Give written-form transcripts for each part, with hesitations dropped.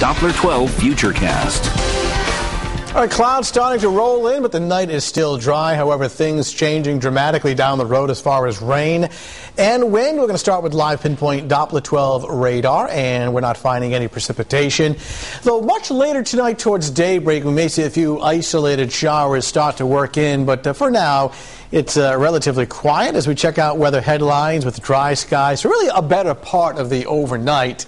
Doppler 12 Futurecast. All right, clouds starting to roll in, but the night is still dry. However, things changing dramatically down the road as far as rain and wind. We're going to start with live pinpoint Doppler 12 radar, and we're not finding any precipitation. Though much later tonight towards daybreak, we may see a few isolated showers start to work in, but for now, it's relatively quiet as we check out weather headlines with dry skies. So really a better part of the overnight.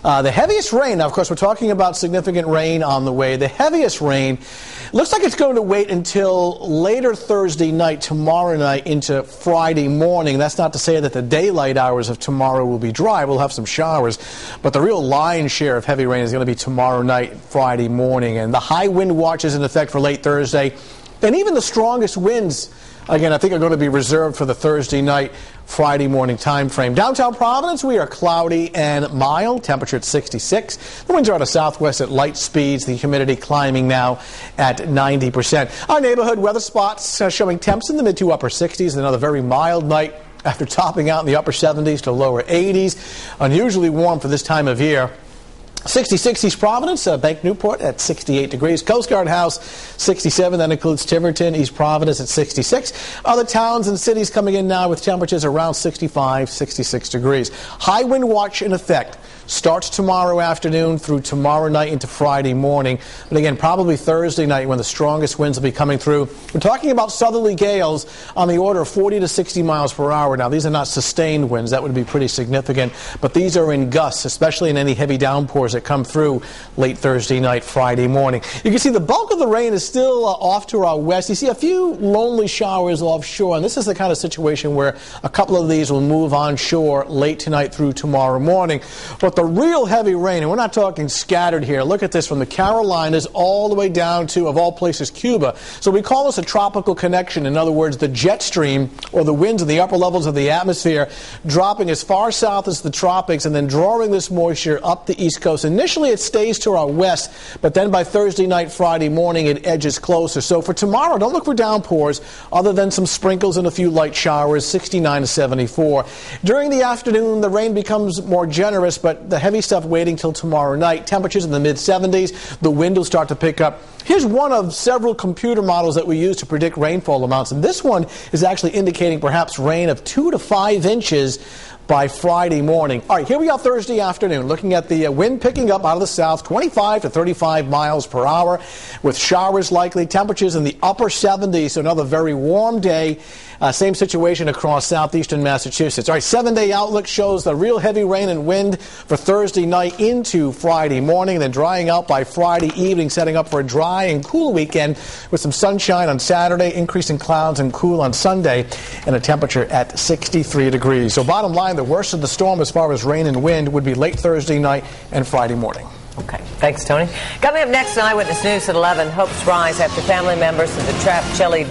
The heaviest rain, now of course we're talking about significant rain on the way. The heaviest rain looks like it's going to wait until later Thursday night, tomorrow night into Friday morning. That's not to say that the daylight hours of tomorrow will be dry. We'll have some showers, but the real lion's share of heavy rain is going to be tomorrow night, Friday morning. And the high wind watch is in effect for late Thursday. And even the strongest winds, again, I think are going to be reserved for the Thursday night, Friday morning time frame. Downtown Providence, we are cloudy and mild. Temperature at 66. The winds are out of southwest at light speeds. The humidity climbing now at 90%. Our neighborhood weather spots showing temps in the mid to upper 60s. Another very mild night after topping out in the upper 70s to lower 80s. Unusually warm for this time of year. 66 East Providence, Bank Newport at 68 degrees. Coast Guard House, 67. That includes Tiverton, East Providence at 66. Other towns and cities coming in now with temperatures around 65, 66 degrees. High wind watch in effect. Starts tomorrow afternoon through tomorrow night into Friday morning. But again, probably Thursday night when the strongest winds will be coming through. We're talking about southerly gales on the order of 40 to 60 miles per hour. Now, these are not sustained winds. That would be pretty significant. But these are in gusts, especially in any heavy downpours that come through late Thursday night, Friday morning. You can see the bulk of the rain is still off to our west. You see a few lonely showers offshore. And this is the kind of situation where a couple of these will move onshore late tonight through tomorrow morning. But the real heavy rain, and we're not talking scattered here. Look at this, from the Carolinas all the way down to, of all places, Cuba. So we call this a tropical connection. In other words, the jet stream, or the winds in the upper levels of the atmosphere, dropping as far south as the tropics and then drawing this moisture up the east coast. Initially, it stays to our west, but then by Thursday night, Friday morning, it edges closer. So for tomorrow, don't look for downpours other than some sprinkles and a few light showers, 69 to 74. During the afternoon, the rain becomes more generous, but the heavy stuff waiting till tomorrow night. Temperatures in the mid-70s. The wind will start to pick up. Here's one of several computer models that we use to predict rainfall amounts, and this one is actually indicating perhaps rain of 2 to 5 inches by Friday morning. All right, here we are Thursday afternoon, looking at the wind picking up out of the south, 25 to 35 miles per hour, with showers likely, temperatures in the upper 70s, so another very warm day. Same situation across southeastern Massachusetts. All right, 7-day outlook shows the real heavy rain and wind for Thursday night into Friday morning, then drying out by Friday evening, setting up for a dry and cool weekend with some sunshine on Saturday, increasing clouds and cool on Sunday, and a temperature at 63 degrees. So bottom line, the worst of the storm as far as rain and wind would be late Thursday night and Friday morning. Okay. Thanks, Tony. Coming up next on Eyewitness News at 11, hopes rise after family members of the trapped Chile